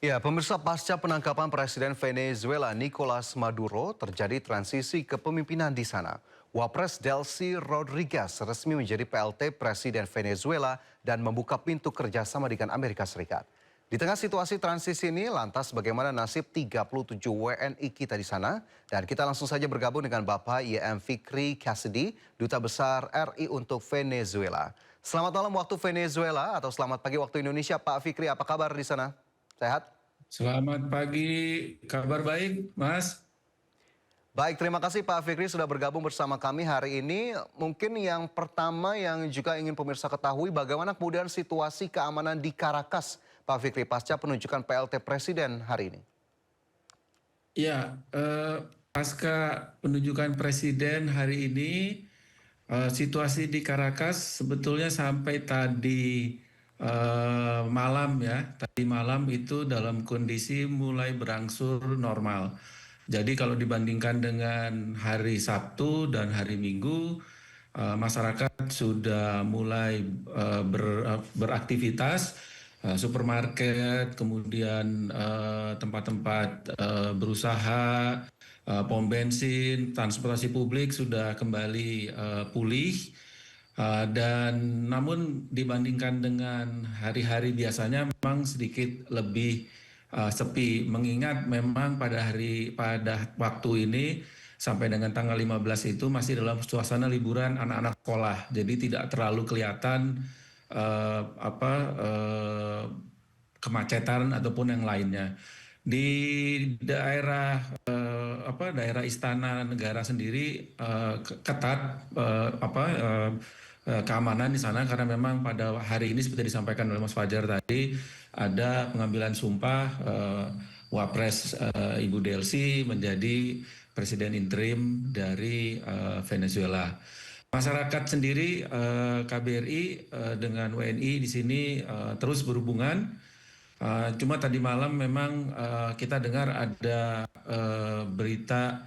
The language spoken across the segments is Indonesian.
Ya, pemirsa pasca penangkapan Presiden Venezuela Nicolas Maduro terjadi transisi kepemimpinan di sana. Wapres Delcy Rodriguez resmi menjadi PLT Presiden Venezuela dan membuka pintu kerjasama dengan Amerika Serikat. Di tengah situasi transisi ini, lantas bagaimana nasib 37 WNI kita di sana? Dan kita langsung saja bergabung dengan Bapak YM Fikri Cassidy, Duta Besar RI untuk Venezuela. Selamat malam waktu Venezuela atau selamat pagi waktu Indonesia, Pak Fikri. Apa kabar di sana? Sehat? Selamat pagi, kabar baik, Mas? Baik, terima kasih Pak Fikri sudah bergabung bersama kami hari ini. Mungkin yang pertama yang juga ingin pemirsa ketahui bagaimana kemudian situasi keamanan di Caracas, Pak Fikri, pasca penunjukan PLT Presiden hari ini. Ya, pasca penunjukan Presiden hari ini, situasi di Caracas sebetulnya sampai tadi malam ya, tadi malam itu dalam kondisi mulai berangsur normal. Jadi kalau dibandingkan dengan hari Sabtu dan hari Minggu, masyarakat sudah mulai beraktivitas, supermarket, kemudian tempat-tempat berusaha, pom bensin, transportasi publik sudah kembali pulih. Dan namun dibandingkan dengan hari-hari biasanya memang sedikit lebih sepi, mengingat memang pada waktu ini sampai dengan tanggal 15 itu masih dalam suasana liburan anak-anak sekolah, jadi tidak terlalu kelihatan kemacetan ataupun yang lainnya. Di daerah daerah Istana Negara sendiri ketat keamanan di sana, karena memang pada hari ini seperti disampaikan oleh Mas Fajar tadi ada pengambilan sumpah Wapres Ibu Delcy menjadi Presiden interim dari Venezuela. Masyarakat sendiri, KBRI dengan WNI di sini terus berhubungan. Cuma tadi malam memang kita dengar ada berita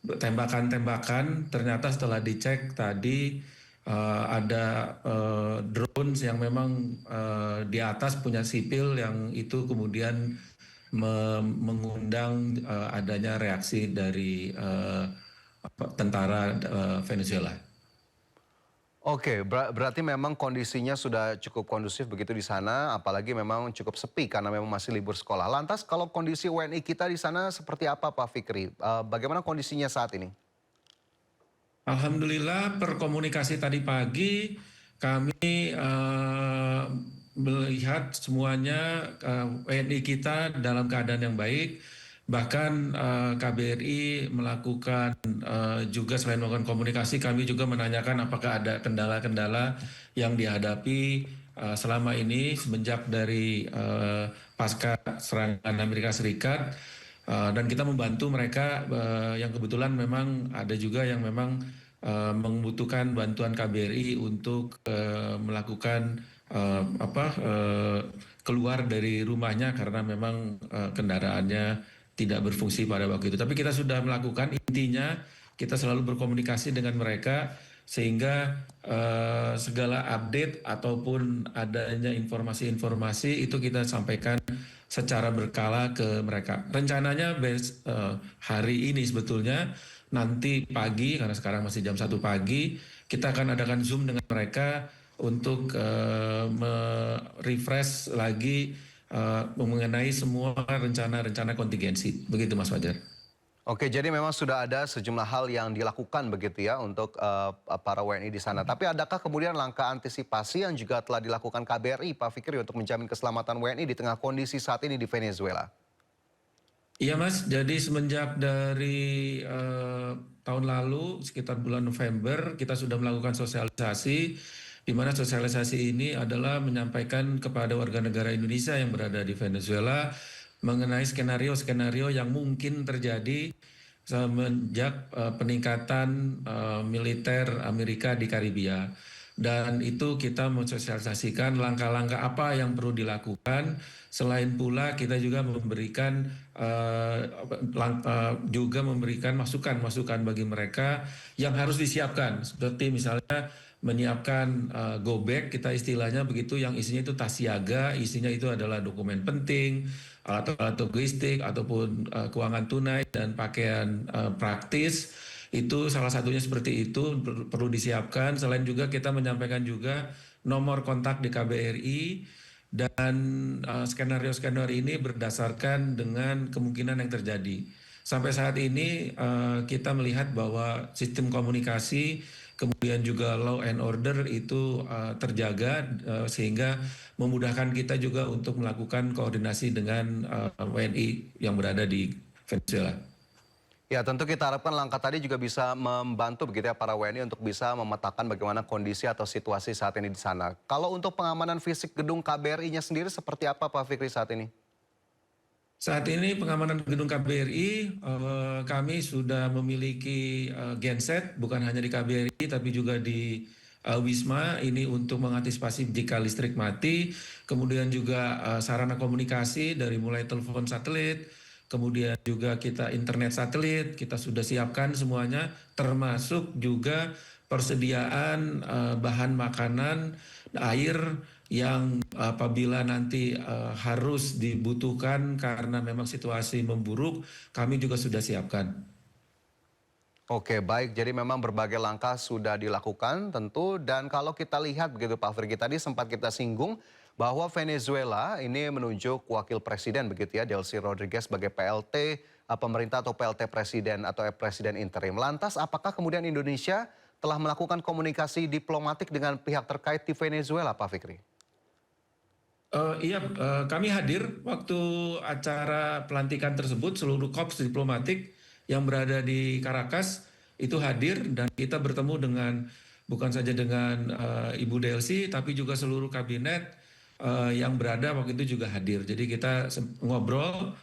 tembakan-tembakan. Ternyata setelah dicek tadi ada drones yang memang di atas punya sipil, yang itu kemudian mengundang adanya reaksi dari tentara Venezuela. Oke, berarti memang kondisinya sudah cukup kondusif begitu di sana, apalagi memang cukup sepi karena memang masih libur sekolah. Lantas kalau kondisi WNI kita di sana seperti apa Pak Fikri? Bagaimana kondisinya saat ini? Alhamdulillah, perkomunikasi tadi pagi kami melihat semuanya WNI kita dalam keadaan yang baik. Bahkan KBRI melakukan juga, selain melakukan komunikasi, kami juga menanyakan apakah ada kendala-kendala yang dihadapi selama ini semenjak dari pasca serangan Amerika Serikat. Dan kita membantu mereka yang kebetulan memang ada juga yang memang membutuhkan bantuan KBRI untuk melakukan keluar dari rumahnya karena memang kendaraannya tidak berfungsi pada waktu itu. Tapi kita sudah melakukan, intinya kita selalu berkomunikasi dengan mereka sehingga segala update ataupun adanya informasi-informasi itu kita sampaikan secara berkala ke mereka. Rencananya hari ini sebetulnya nanti pagi, karena sekarang masih jam 1 pagi, kita akan adakan Zoom dengan mereka untuk refresh lagi mengenai semua rencana-rencana kontingensi. Begitu Mas Fajar. Oke, jadi memang sudah ada sejumlah hal yang dilakukan begitu ya untuk para WNI di sana. Tapi adakah kemudian langkah antisipasi yang juga telah dilakukan KBRI, Pak Fikri, untuk menjamin keselamatan WNI di tengah kondisi saat ini di Venezuela? Iya Mas, jadi semenjak dari tahun lalu sekitar bulan November kita sudah melakukan sosialisasi, di mana sosialisasi ini adalah menyampaikan kepada warga negara Indonesia yang berada di Venezuela mengenai skenario-skenario yang mungkin terjadi semenjak peningkatan militer Amerika di Karibia. Dan itu kita mensosialisasikan langkah-langkah apa yang perlu dilakukan. Selain pula kita juga memberikan masukan-masukan bagi mereka yang harus disiapkan. Seperti misalnya menyiapkan go bag, kita istilahnya begitu, yang isinya itu tas siaga, isinya itu adalah dokumen penting, alat-alat logistik ataupun keuangan tunai dan pakaian praktis. Itu salah satunya seperti itu perlu disiapkan. Selain juga kita menyampaikan juga nomor kontak di KBRI, dan skenario-skenario ini berdasarkan dengan kemungkinan yang terjadi. Sampai saat ini kita melihat bahwa sistem komunikasi kemudian juga law and order itu terjaga, sehingga memudahkan kita juga untuk melakukan koordinasi dengan WNI yang berada di Venezuela. Ya, tentu kita harapkan langkah tadi juga bisa membantu begitu ya para WNI untuk bisa memetakan bagaimana kondisi atau situasi saat ini di sana. Kalau untuk pengamanan fisik gedung KBRI-nya sendiri seperti apa Pak Fikri saat ini? Saat ini pengamanan gedung KBRI, kami sudah memiliki genset, bukan hanya di KBRI tapi juga di Wisma, ini untuk mengantisipasi jika listrik mati. Kemudian juga sarana komunikasi dari mulai telepon satelit, kemudian juga kita internet satelit, kita sudah siapkan semuanya, termasuk juga persediaan bahan makanan, air, yang apabila nanti harus dibutuhkan karena memang situasi memburuk, kami juga sudah siapkan. Oke, baik. Jadi memang berbagai langkah sudah dilakukan tentu. Dan kalau kita lihat begitu Pak Firgi, tadi sempat kita singgung bahwa Venezuela ini menunjuk wakil presiden begitu ya, Delcy Rodriguez sebagai PLT pemerintah atau PLT presiden atau presiden interim. Lantas apakah kemudian Indonesia telah melakukan komunikasi diplomatik dengan pihak terkait di Venezuela, Pak Fikri? Iya, kami hadir waktu acara pelantikan tersebut. Seluruh korps diplomatik yang berada di Caracas itu hadir, dan kita bertemu dengan bukan saja dengan Ibu Delcy tapi juga seluruh kabinet yang berada waktu itu juga hadir. Jadi kita ngobrol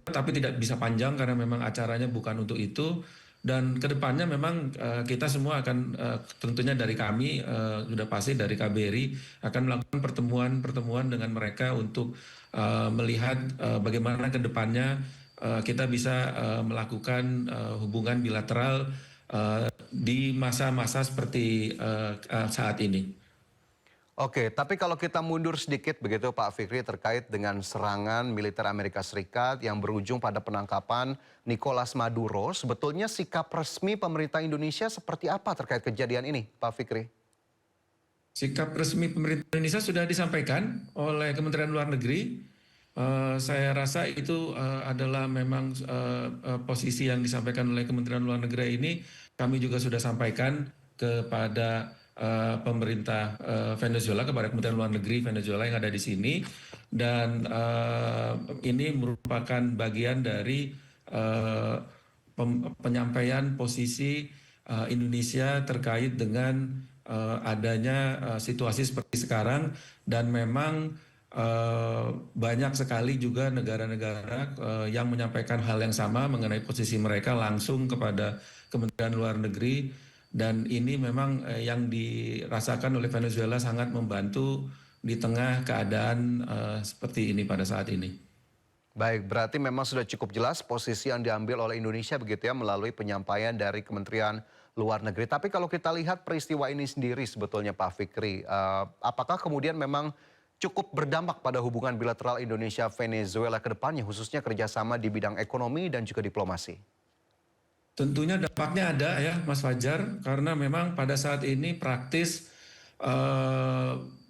tapi tidak bisa panjang karena memang acaranya bukan untuk itu. Dan kedepannya memang kita semua akan tentunya dari kami sudah pasti dari KBRI akan melakukan pertemuan-pertemuan dengan mereka untuk melihat bagaimana kedepannya kita bisa melakukan hubungan bilateral di masa-masa seperti saat ini. Oke, tapi kalau kita mundur sedikit begitu Pak Fikri terkait dengan serangan militer Amerika Serikat yang berujung pada penangkapan Nicolas Maduro, sebetulnya sikap resmi pemerintah Indonesia seperti apa terkait kejadian ini, Pak Fikri? Sikap resmi pemerintah Indonesia sudah disampaikan oleh Kementerian Luar Negeri. Saya rasa itu adalah memang posisi yang disampaikan oleh Kementerian Luar Negeri ini. Kami juga sudah sampaikan kepada pemerintah Venezuela, kepada Kementerian Luar Negeri Venezuela yang ada di sini, dan ini merupakan bagian dari penyampaian posisi Indonesia terkait dengan adanya situasi seperti sekarang, dan memang banyak sekali juga negara-negara yang menyampaikan hal yang sama mengenai posisi mereka langsung kepada Kementerian Luar Negeri. Dan ini memang yang dirasakan oleh Venezuela sangat membantu di tengah keadaan seperti ini pada saat ini. Baik, berarti memang sudah cukup jelas posisi yang diambil oleh Indonesia begitu ya melalui penyampaian dari Kementerian Luar Negeri. Tapi kalau kita lihat peristiwa ini sendiri sebetulnya Pak Fikri, apakah kemudian memang cukup berdampak pada hubungan bilateral Indonesia-Venezuela ke depannya, khususnya kerjasama di bidang ekonomi dan juga diplomasi? Tentunya dampaknya ada ya Mas Fajar, karena memang pada saat ini praktis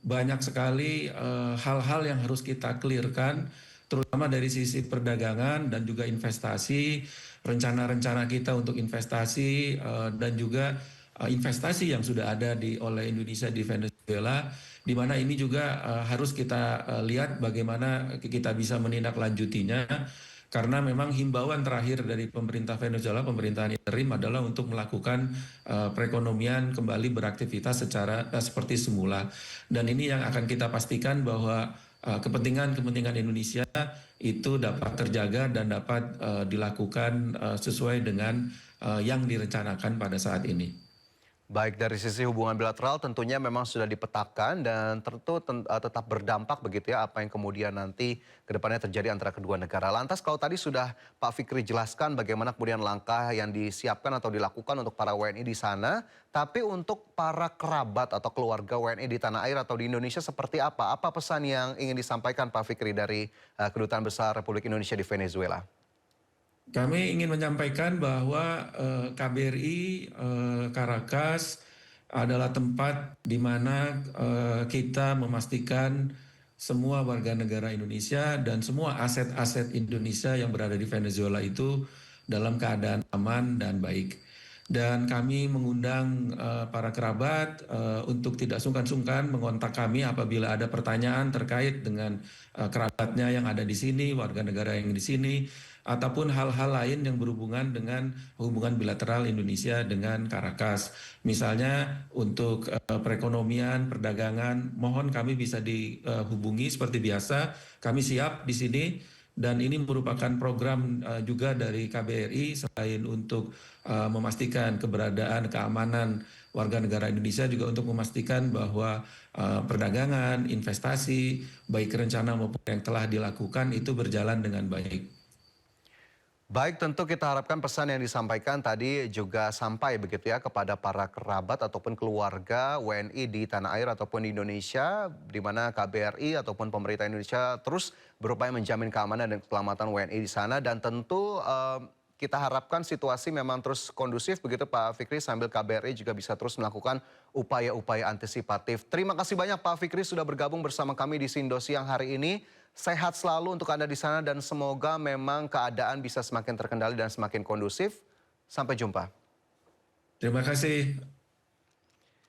banyak sekali hal-hal yang harus kita clearkan, terutama dari sisi perdagangan dan juga investasi, rencana-rencana kita untuk investasi dan juga investasi yang sudah ada oleh Indonesia di Venezuela, di mana ini juga harus kita lihat bagaimana kita bisa menindaklanjutinya. Karena memang himbauan terakhir dari pemerintah Venezuela, pemerintahan interim, adalah untuk melakukan perekonomian kembali beraktivitas secara seperti semula. Dan ini yang akan kita pastikan bahwa kepentingan-kepentingan Indonesia itu dapat terjaga dan dapat dilakukan sesuai dengan yang direncanakan pada saat ini. Baik dari sisi hubungan bilateral tentunya memang sudah dipetakan dan tentu tetap berdampak begitu ya apa yang kemudian nanti ke depannya terjadi antara kedua negara. Lantas kalau tadi sudah Pak Fikri jelaskan bagaimana kemudian langkah yang disiapkan atau dilakukan untuk para WNI di sana, tapi untuk para kerabat atau keluarga WNI di tanah air atau di Indonesia seperti apa? Apa pesan yang ingin disampaikan Pak Fikri dari Kedutaan Besar Republik Indonesia di Venezuela? Kami ingin menyampaikan bahwa KBRI Caracas adalah tempat di mana kita memastikan semua warga negara Indonesia dan semua aset-aset Indonesia yang berada di Venezuela itu dalam keadaan aman dan baik. Dan kami mengundang para kerabat untuk tidak sungkan-sungkan mengontak kami apabila ada pertanyaan terkait dengan kerabatnya yang ada di sini, warga negara yang di sini, ataupun hal-hal lain yang berhubungan dengan hubungan bilateral Indonesia dengan Caracas. Misalnya untuk perekonomian, perdagangan, mohon kami bisa dihubungi seperti biasa. Kami siap di sini dan ini merupakan program juga dari KBRI selain untuk memastikan keberadaan, keamanan warga negara Indonesia juga untuk memastikan bahwa perdagangan, investasi, baik rencana maupun yang telah dilakukan itu berjalan dengan baik. Baik, tentu kita harapkan pesan yang disampaikan tadi juga sampai begitu ya kepada para kerabat ataupun keluarga WNI di tanah air ataupun di Indonesia, di mana KBRI ataupun pemerintah Indonesia terus berupaya menjamin keamanan dan keselamatan WNI di sana dan tentu kita harapkan situasi memang terus kondusif begitu Pak Fikri sambil KBRI juga bisa terus melakukan upaya-upaya antisipatif. Terima kasih banyak Pak Fikri sudah bergabung bersama kami di Sindo Siang hari ini. Sehat selalu untuk Anda di sana dan semoga memang keadaan bisa semakin terkendali dan semakin kondusif. Sampai jumpa. Terima kasih.